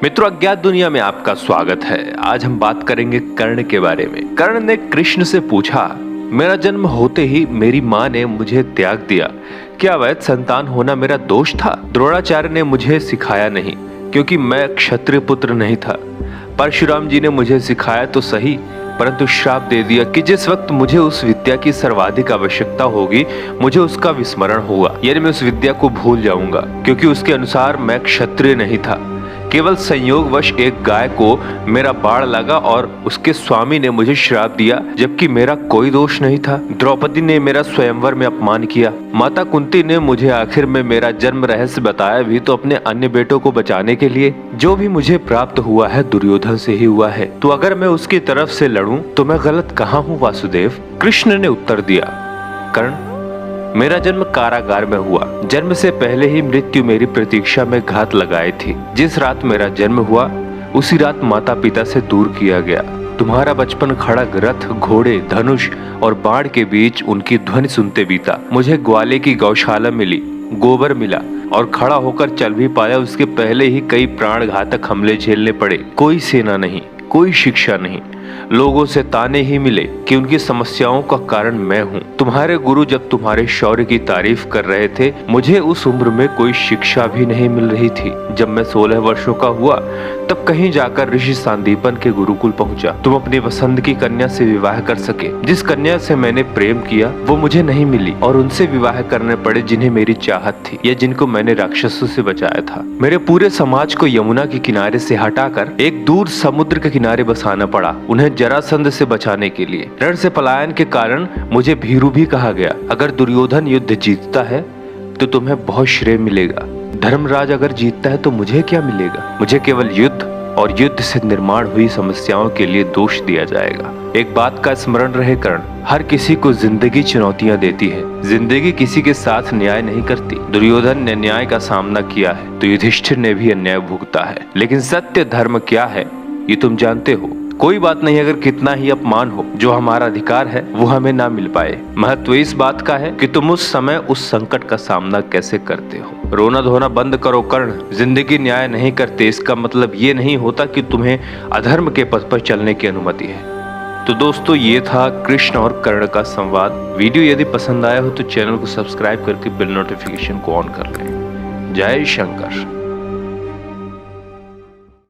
मित्रों, अज्ञात दुनिया में आपका स्वागत है। आज हम बात करेंगे कर्ण के बारे में। कर्ण ने कृष्ण से पूछा, मेरा जन्म होते ही मेरी माँ ने मुझे त्याग दिया, क्या अवैध संतान होना मेरा दोष था? द्रोणाचार्य ने मुझे सिखाया नहीं, क्योंकि मैं क्षत्रिय पुत्र नहीं था। परशुराम जी ने मुझे सिखाया तो सही, परंतु श्राप दे दिया कि जिस वक्त मुझे उस विद्या की सर्वाधिक आवश्यकता होगी, मुझे उसका विस्मरण होगा, यानी मैं उस विद्या को भूल जाऊंगा, क्योंकि उसके अनुसार मैं क्षत्रिय नहीं था। केवल संयोगवश एक गाय को मेरा बाढ़ लगा और उसके स्वामी ने मुझे श्राप दिया, जबकि मेरा कोई दोष नहीं था। द्रौपदी ने मेरा स्वयंवर में अपमान किया। माता कुंती ने मुझे आखिर में मेरा जन्म रहस्य बताया भी तो अपने अन्य बेटों को बचाने के लिए। जो भी मुझे प्राप्त हुआ है दुर्योधन से ही हुआ है, तो अगर मैं उसकी तरफ से लड़ूं तो मैं गलत कहाँ हूँ वासुदेव? कृष्ण ने उत्तर दिया, कर्ण, मेरा जन्म कारागार में हुआ। जन्म से पहले ही मृत्यु मेरी प्रतीक्षा में घात लगाई थी। जिस रात मेरा जन्म हुआ उसी रात माता पिता से दूर किया गया। तुम्हारा बचपन खड़ग, रथ, घोड़े, धनुष और बाण के बीच उनकी ध्वनि सुनते बीता। मुझे ग्वाले की गौशाला मिली, गोबर मिला और खड़ा होकर चल भी पाया। उसके पहले ही कई प्राण घातक हमले झेलने पड़े। कोई सेना नहीं, कोई शिक्षा नहीं, लोगों से ताने ही मिले कि उनकी समस्याओं का कारण मैं हूँ। तुम्हारे गुरु जब तुम्हारे शौर्य की तारीफ कर रहे थे, मुझे उस उम्र में कोई शिक्षा भी नहीं मिल रही थी। जब मैं 16 वर्षों का हुआ तब कहीं जाकर ऋषि सांदीपन के गुरुकुल पहुंचा। तुम अपनी पसंद की कन्या से विवाह कर सके। जिस कन्या से मैंने प्रेम किया वो मुझे नहीं मिली और उनसे विवाह करने पड़े जिन्हें मेरी चाहत थी या जिनको मैंने राक्षसों से बचाया था। मेरे पूरे समाज को यमुना के किनारे से हटाकर एक दूर समुद्र के किनारे बसाना पड़ा, उन्हें जरासंध से बचाने के लिए। रण से पलायन के कारण मुझे भीरू भी कहा गया। अगर दुर्योधन युद्ध जीतता है तो तुम्हें बहुत श्रेय मिलेगा, धर्मराज अगर जीतता है तो मुझे क्या मिलेगा? मुझे केवल युद्ध और युद्ध से निर्माण हुई समस्याओं के लिए दोष दिया जाएगा। एक बात का स्मरण रहे कर्ण, हर किसी को जिंदगी चुनौतियां देती है। जिंदगी किसी के साथ न्याय नहीं करती। दुर्योधन ने न्याय का सामना किया है तो युधिष्ठिर ने भी अन्याय भुगता है, लेकिन सत्य धर्म क्या है ये तुम जानते हो। कोई बात नहीं अगर कितना ही अपमान हो, जो हमारा अधिकार है वो हमें ना मिल पाए। महत्व इस बात का है कि तुम उस समय उस संकट का सामना कैसे करते हो। रोना धोना बंद करो कर्ण। जिंदगी न्याय नहीं करते इसका मतलब ये नहीं होता कि तुम्हें अधर्म के पथ पर चलने की अनुमति है। तो दोस्तों, ये था कृष्ण और कर्ण का संवाद। वीडियो यदि पसंद आया हो तो चैनल को सब्सक्राइब करके बेल नोटिफिकेशन को ऑन कर लें। जय शंकर।